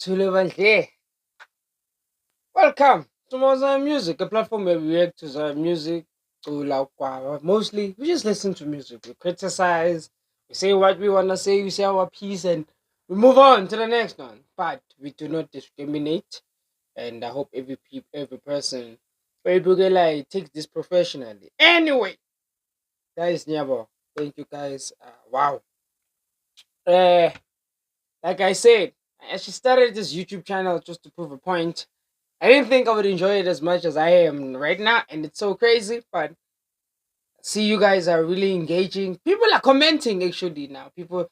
Tulevandle. Welcome to Mozart Music, a platform where we react to the music, mostly we just listen to music. We criticize, we say what we wanna say, we say our piece, and we move on to the next one. But we do not discriminate, and I hope every person, takes this professionally. Anyway, guys, Nyabo, thank you guys. Wow. Uh, like I said, I actually started this YouTube channel just to prove a point. I didn't think I would enjoy it as much as I am right now, and it's so crazy. But see, you guys are really engaging. People are commenting actually now. People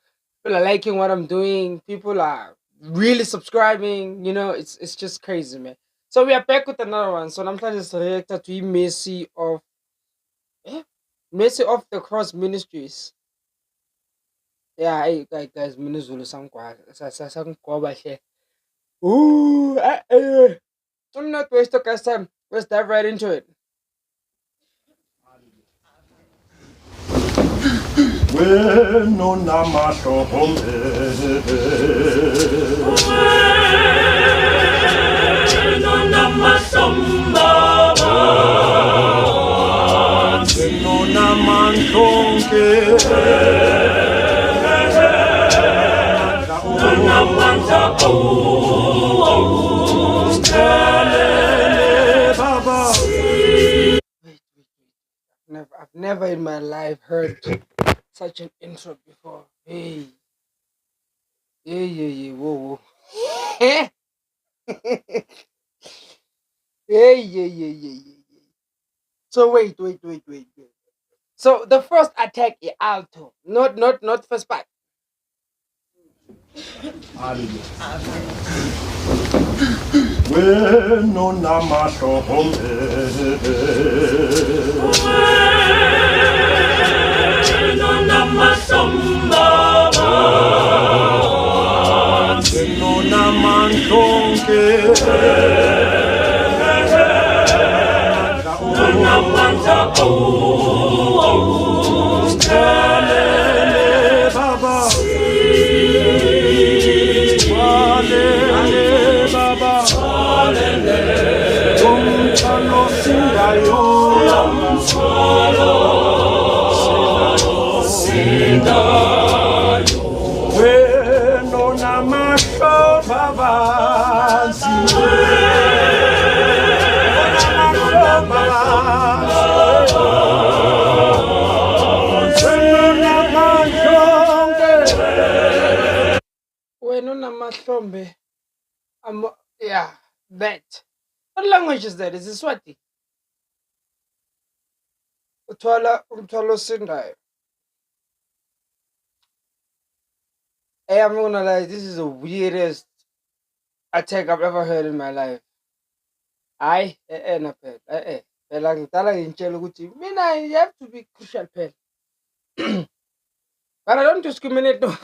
are liking what I'm doing. People are really subscribing. It's just crazy, man. So we are back with another one. So I'm trying to react to eh? Mercy of the Cross Ministries. Yeah, hey, guys, Minuzulu sangkwa here. Ooh, I'm not wasting guys' time. Let's dive right into it. Bueno namato home. Bueno namasomba. Bueno namantonke. Namanta Baba. I've never in my life heard such an intro before. Hey, yeah, whoa. Hey, yeah. So wait. So the first attack is alto, not first part. Bueno namato home. Bueno namasomba. Bueno namantonke. Namanta Baba. Baba. Kumtano sindayo. Bueno namasho baba. When on Mahlombe, yeah, that. What language is that? Is it Swati? Utwala Sindai. Hey, I'm not gonna lie, this is the weirdest attack I've ever heard in my life. Napel. Phela ngidala ngintshela ukuthi mina you have to be crucial pen. But I don't discriminate no.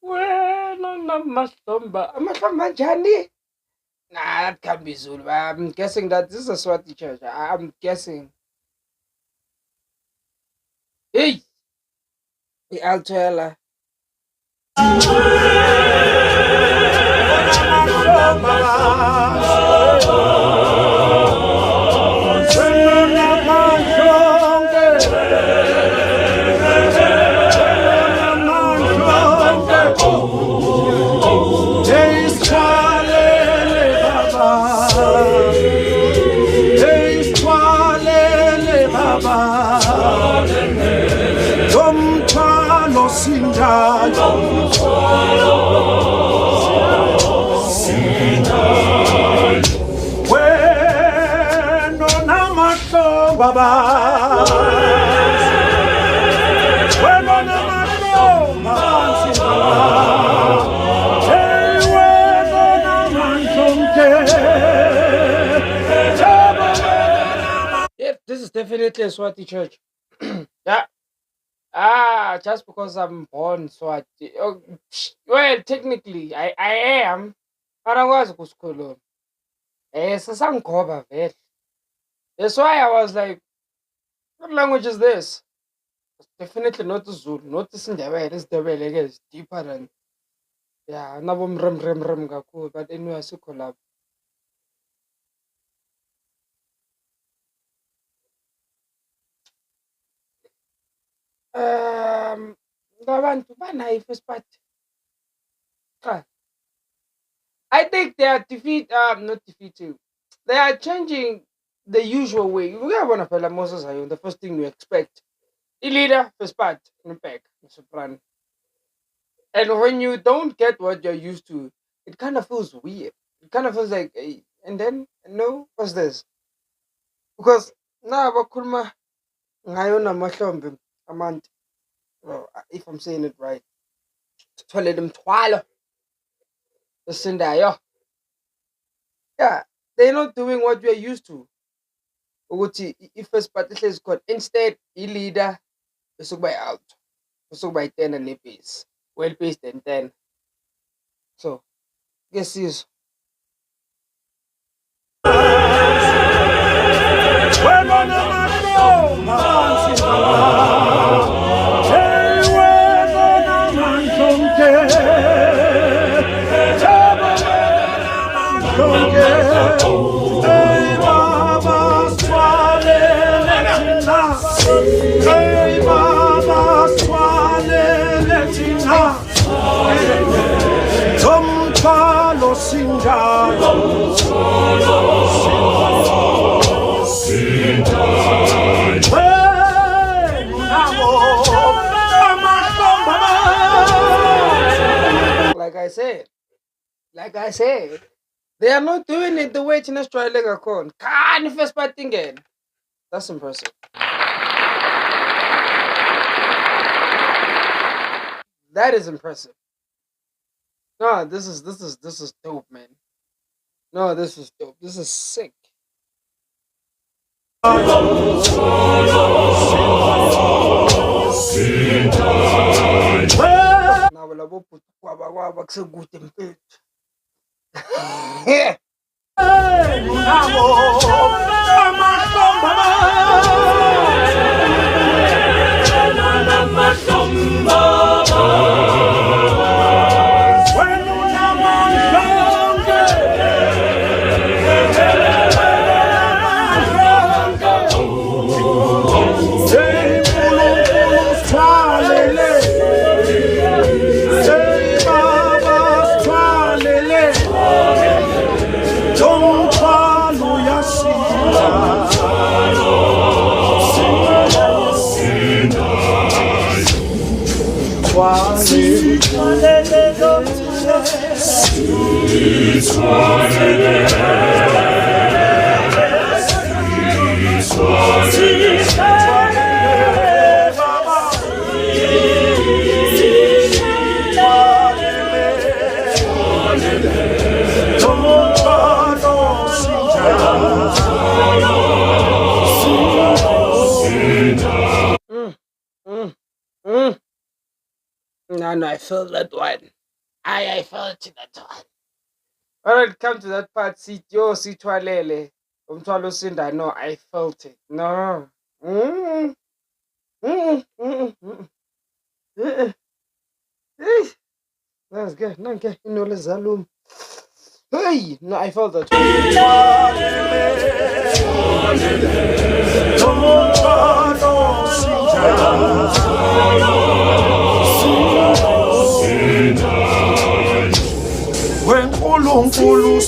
Wena namahlomba. Amahlomba njani? Nah, that can't be Zulu. I'm guessing that this is a Swati church. I'm guessing. Hey, the Altoela. Baba, bueno namato, hey, bueno namantonke. Yeah, this is definitely a Swati church. Yeah. Just because I'm born Swati. Well, technically, I am. But I was kuskolo. Sasangoba vele. That's why I was like, what language is this? It's definitely not the Zulu, not the Sindebele. Isindebele ke is deeper than yeah, nabo mrem rem rem kakhulu, but anyway asikho lapho. Abantu banayo i-first party. Cha. I think they are not defeating. They are changing the usual way. We are one of the Moses Ayo, the first thing we expect. A leader, first part, back, soprano. And when you don't get what you're used to, it kind of feels weird. It kind of feels like, and then, no, what's this? Because now, bakhuluma ngayo namahlombe amant. Well, if I'm saying it right, sithwele imthwalo esindayo. Yeah, they're not doing what we're used to. Ukuthi i-first part ihlezi khona. Instead, i-leader esukuba out. Esukuba i-10 nebase. Well paced and 10. So, guess is like I said, they are not doing it the way Chinas try lega con. Can first part again. That's impressive. That is impressive. No, this is dope, man. No, this is dope. This is sick. Now we'll have put kwaba good in bed. No, I felt that one. I felt that one. When it come to that part, sitwalele. Umthwalo usinda. No, I felt it. No. Mm. Mm. Mm. Mm. Mm. Mm. That's good. No, okay. You know, let's alone. Hey, no, I felt that. When uNkulunkulu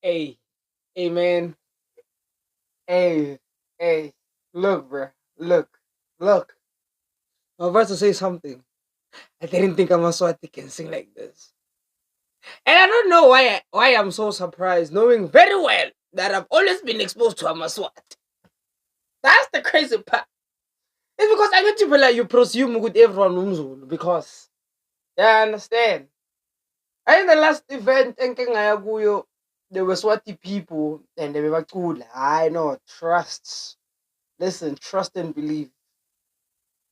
Hey, amen. Hey, Look, bruh. Look. I'm about to say something. I didn't think Amaswati can sing like this. And I don't know why I'm so surprised, knowing very well that I've always been exposed to Amaswati. That's the crazy part. It's because I get people like you presume with everyone umzulu because yeah, I understand. I think the last event engaya kuyo, there were Swati people and they were cool. I know, trust. Listen, trust and believe.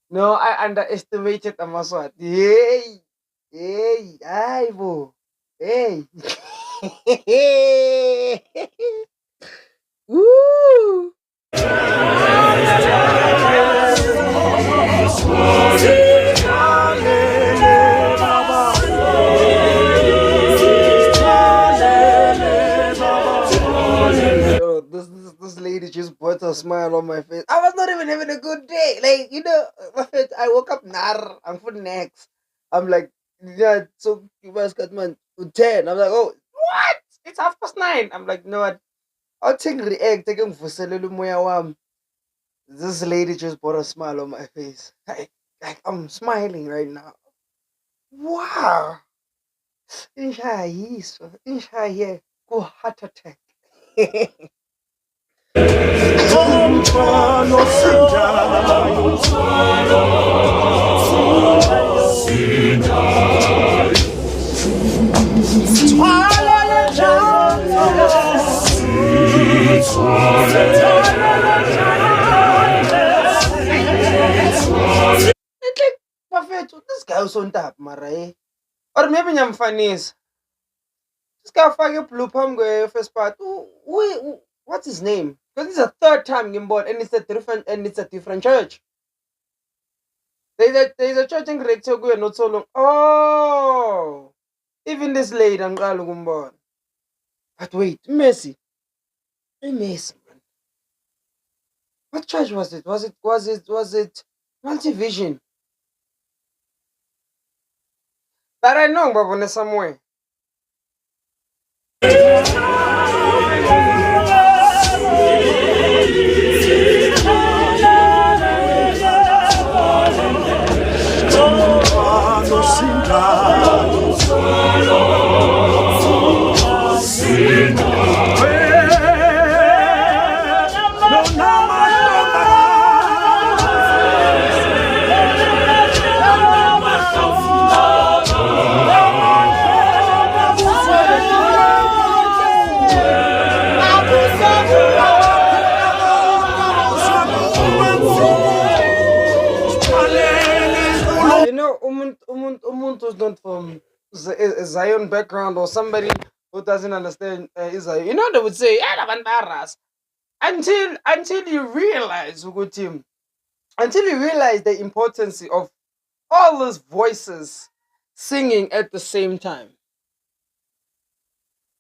No, I underestimated Amaswati. Hey, Ivo. Hey. Woo! Yo, this lady just put a smile on my face. I was not even having a good day. Like, my face, I woke up I'm for next. I'm like, yeah, so you guys got man 10. I'm like, oh, what? It's 9:30. I'm like, no, I'll take react, taking for Moya. This lady just put a smile on my face. Like I'm smiling right now. Wow. Inshaye, go heart attack. It's like perfect. This guy was on top, Mara. Or maybe I'm funny. This guy fucking blue palm go first part. What's his name? Because it's the third time game board and it's a different church. There's a church in Great Togo not so long. Oh, even this lady I'm going. But wait, Messi. Messi, man. What church was it? Was it Multivision? But I know Babone somewhere. Umuntu who's not from Zion background or somebody who doesn't understand Israel, they would say, until you realize, Ugutim, until you realize the importance of all those voices singing at the same time.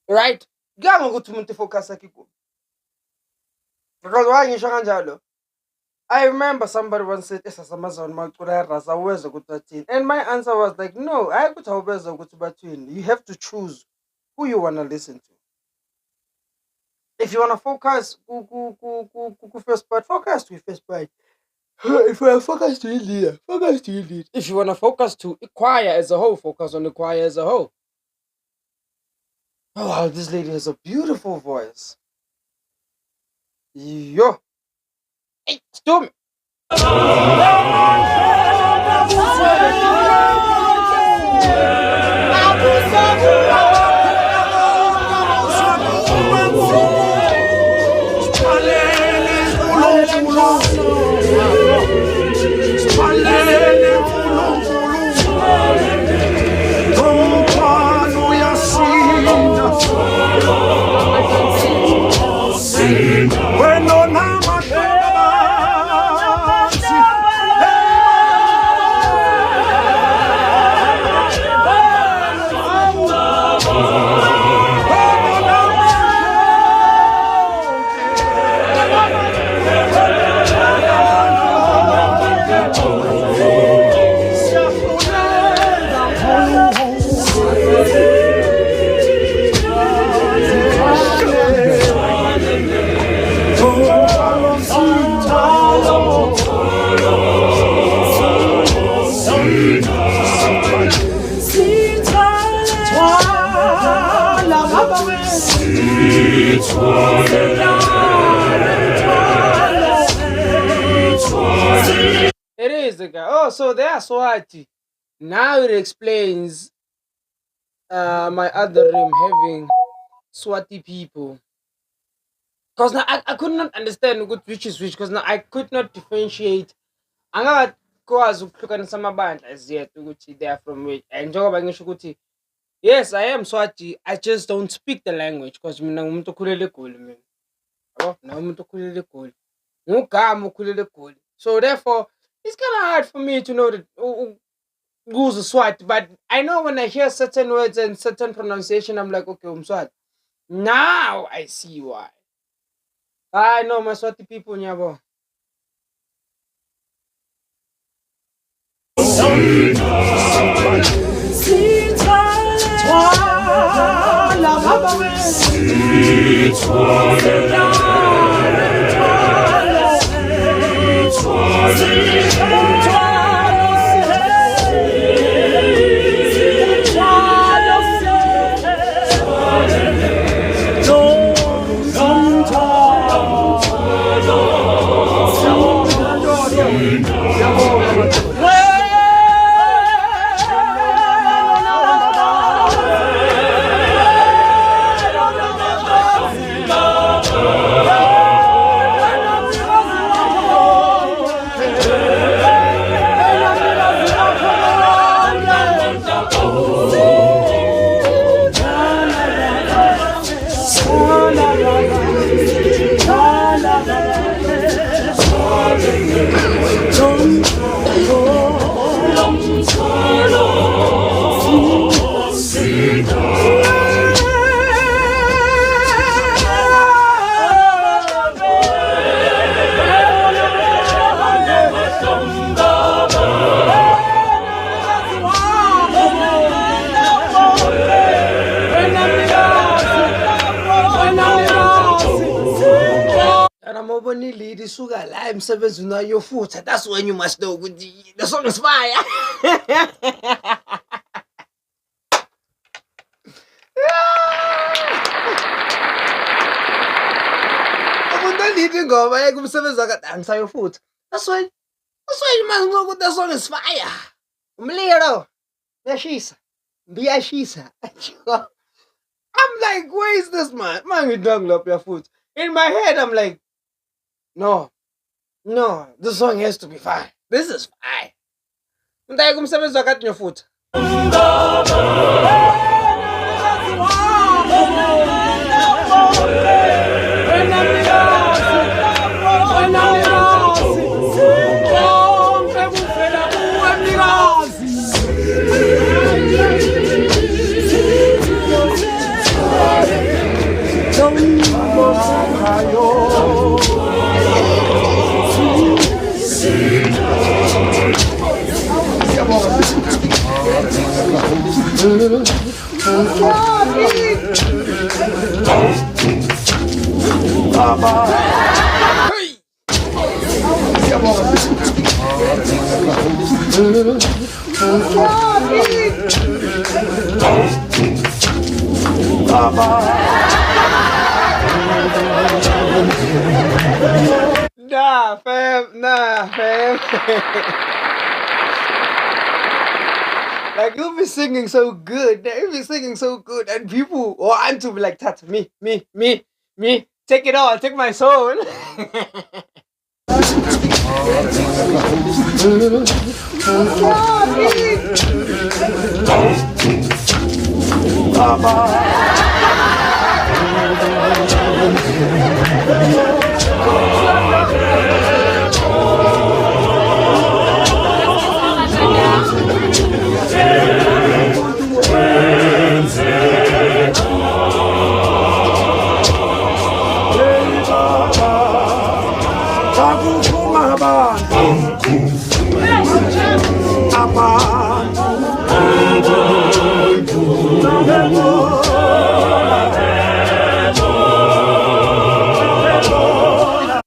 Right? Focus. Because why I remember somebody once said, and my answer was like, no, I could have you have to choose who you want to listen to. If you want to focus, first part, focus to first part. If you want to focus to leader, focus to lead. If you want to focus to choir as a whole, focus on the choir as a whole. Oh, wow, this lady has a beautiful voice. Yo. Hey, Storm. It is the guy. Oh, so they are Swati. Now it explains my other room having Swati people. Because now I could not understand which is which, because now I could not differentiate. Angakwazi ukuhlukanisa amabandla as yet ukuthi they are from which. And njengoba ngisho ukuthi yes, I am Swati. I just don't speak the language because mina ngumuntu okhulele eGoli mina. Yabo, nawe umuntu okhulele eGoli. Ngugama okhulele eGoli. So therefore, it's kind of hard for me to know that who's a Swati, but I know when I hear certain words and certain pronunciation, I'm like, okay, I'm Swati. Now I see why. I know my Swati people, nyabo. Lady sugar lime sevens na your foot. That's when you must know the song is fire. Leading go, I go seven answer your foot. That's why you must know what the song is fire. Mlero, Yashisa, Biashisa. I'm like, where is this man? Man, you don't up your foot. In my head, I'm like, no, this song has to be fire. This is fire. Untai kumsebenza kathi your foot. Nah, fam. Like you'll be singing so good, and people want to be like, "Tat, me, take it all, take my soul."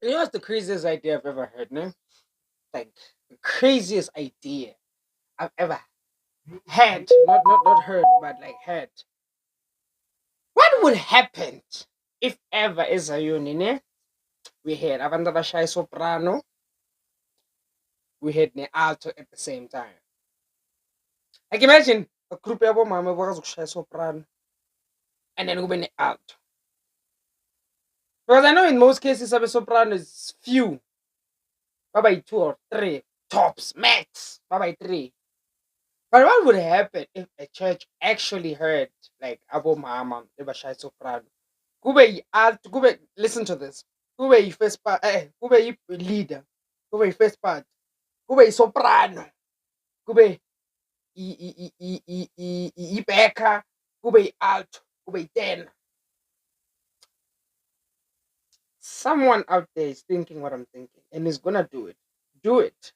You know what's the craziest idea I've ever heard, no? Like, the craziest idea. I've ever had, not heard, but like had. What would happen if ever is a unine? We had Avandada Shai soprano, we had ne alto at the same time. Like imagine a group of mama was Shai soprano and then we ne alto. Because I know in most cases a soprano is few. By 2 or 3 tops max. By 3. But what would happen if a church actually heard like Abo Mama, Ebashai Soprano? Kube alt Kube listen to this. Kube first part Kube leader. Kube first part. Kube soprano. Kube I Becca. Kube alt. Kube 10. Someone out there is thinking what I'm thinking and is gonna do it. Do it.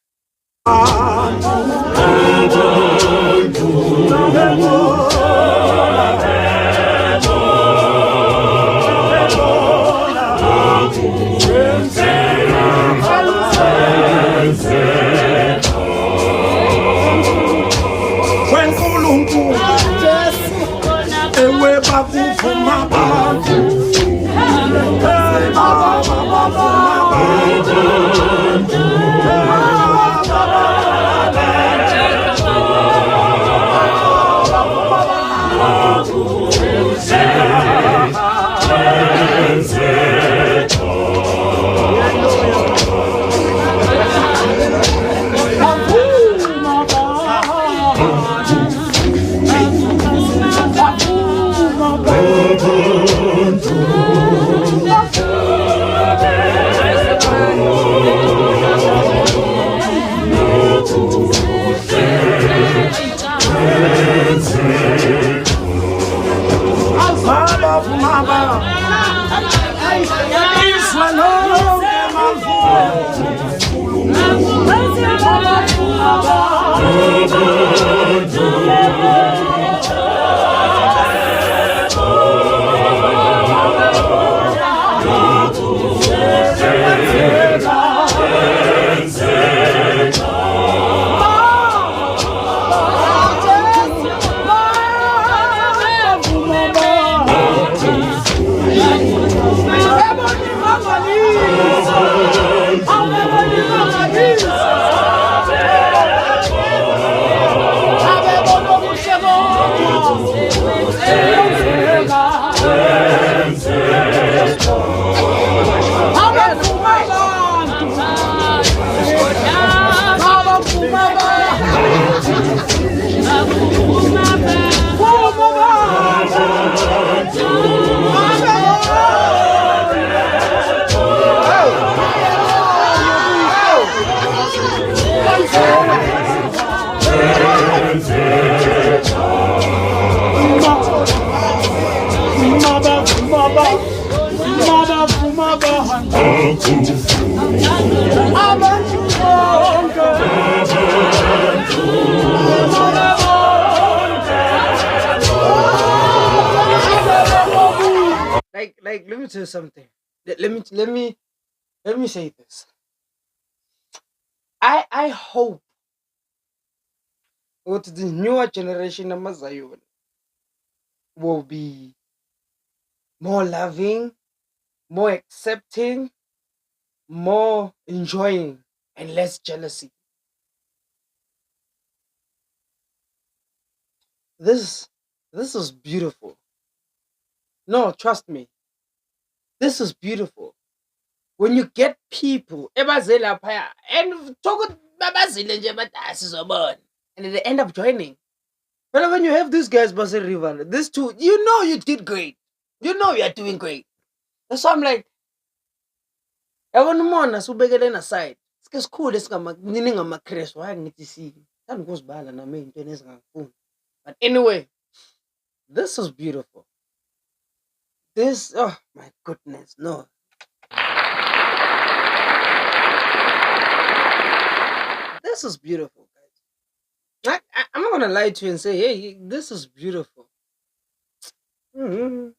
When uNkulunkulu ewe bakuvuma abantu Like let me tell you something. Let me say this. I hope what the newer generation of Mazayon will be more loving, more accepting, more enjoying, and less jealousy. This is beautiful. No, trust me. This is beautiful. When you get people ebazele laphaya and talk babazile nje batasi zobona and they end up joining. But when you have these guys Basel Rival, these two, you know you did great. You know you are doing great. That's why I'm like, yabona asubekele aside. It's cool nini ngama-crash why ngithi si. Thanda ukuzibala nami into ezingangifuni. But anyway, this is beautiful. This, oh my goodness, no. This is beautiful, guys. I'm not gonna lie to you and say, hey, this is beautiful. Mhm.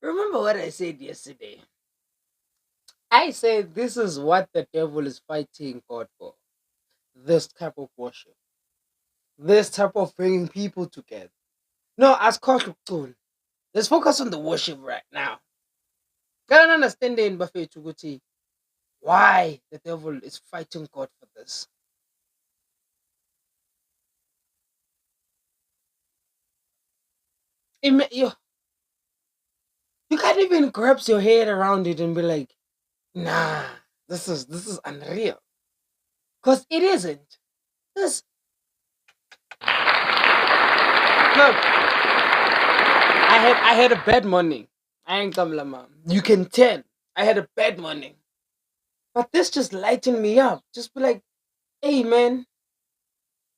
Remember what I said yesterday? I said this is what the devil is fighting God for. This type of worship. This type of bringing people together. No, as Koshukul, let's focus on the worship right now. Can understand in Buffet Tuguti why the devil is fighting God for this. You can't even grasp your head around it and be like, nah, this is unreal. Because it isn't. This look, I had a bad morning. I ain't Kamlama. You can tell. I had a bad morning. But this just lightened me up. Just be like, hey man,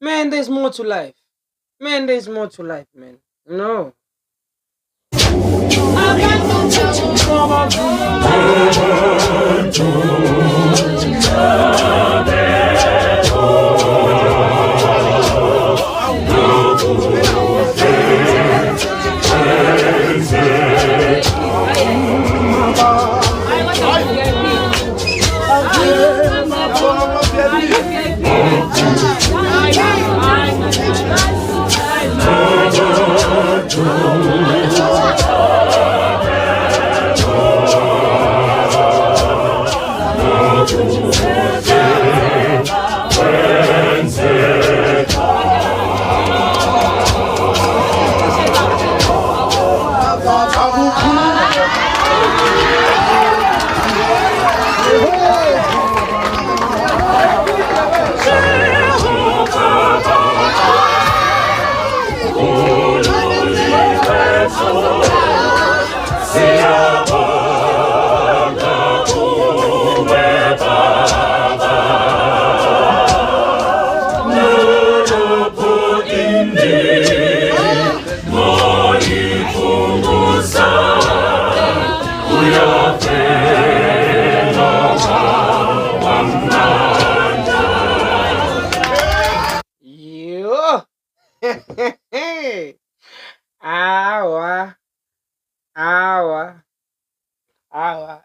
man, there's more to life. Man, there's more to life, man. No. Yo. Awa. Awa. Awa.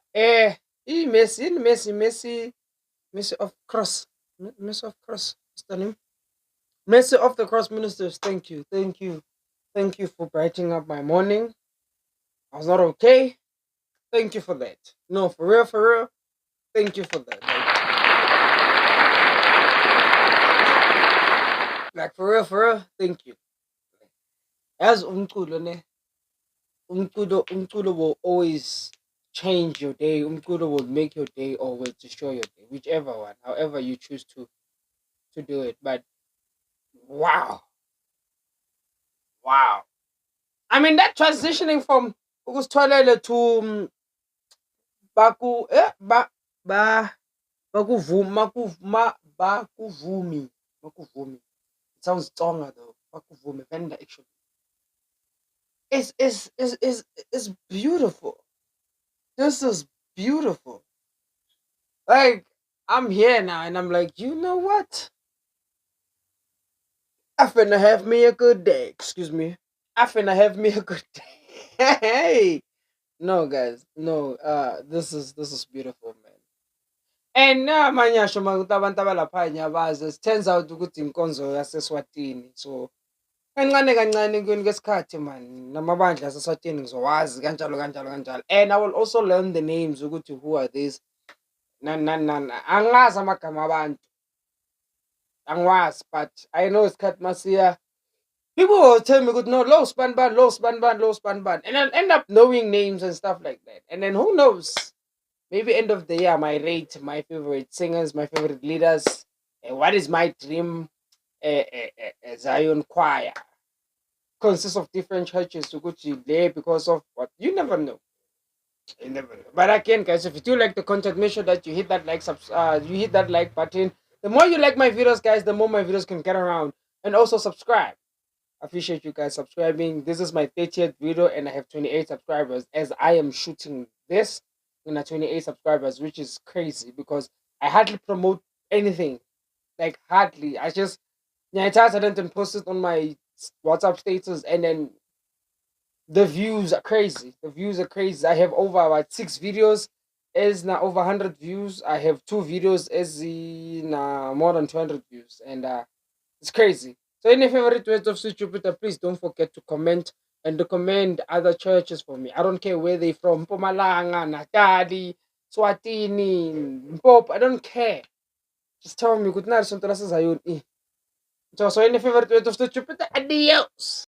Messi of Cross. Messi of Cross. What's the name? Messi of the Cross Ministers. Thank you. Thank you. Thank you for brightening up my morning. I was not okay. Thank you for that. No, for real, for real. Thank you for that. Like for real, thank you. As umculo ne, umculo will always change your day. Umculo will make your day or will destroy your day, whichever one, however you choose to do it. But wow, wow. I mean that transitioning from Ukustolele to Baku ba Bakuvumi Bakuvumi. Bakuvumi. It sounds stronger though. Bakuvumi Venda actually. It's beautiful. This is beautiful. Like I'm here now and I'm like, you know what? I finna have me a good day. Excuse me. I finna have me a good day. Hey. No guys, no. This is beautiful, man. And namanye asho makuthi abantu abalaphaya abazi. It turns out ukuthi inkonzo yaseSwatini. So kancane kancane kweni kwesikhathi man namabandla aseSwatini ngizowazi kanjalo kanjalo kanjalo. And I will also learn the names ukuthi who are these. Angazi amagama abantu. angwas, but I know it's Kat Masia. People will tell me, "Good no, low span ban, low span ban, low span ban," and I'll end up knowing names and stuff like that. And then who knows? Maybe end of the year, I might rate my favorite singers, my favorite leaders. What is my dream Zion choir? Consists of different churches to go to there because of what you never know. You never know. But again, guys, if you do like the content, make sure that you hit that you hit that like button. The more you like my videos, guys, the more my videos can get around. And also subscribe. I appreciate you guys subscribing. This is my 30th video and I have 28 subscribers as I am shooting this in a 28 subscribers, which is crazy because I hardly promote anything. Like hardly. I just I didn't post it on my WhatsApp status and then the views are crazy. The views are crazy. I have over about 6 videos. Is now over 100 views. I have 2 videos is in more than 200 views. And it's crazy. So any favorite words of Sweet Jupiter, please don't forget to comment and recommend other churches for me. I don't care where they from. Mpumalanga, Natali, Swatini, Pop. I don't care. Just tell me good night. So any favorite words of Sweet Jupiter. Adios.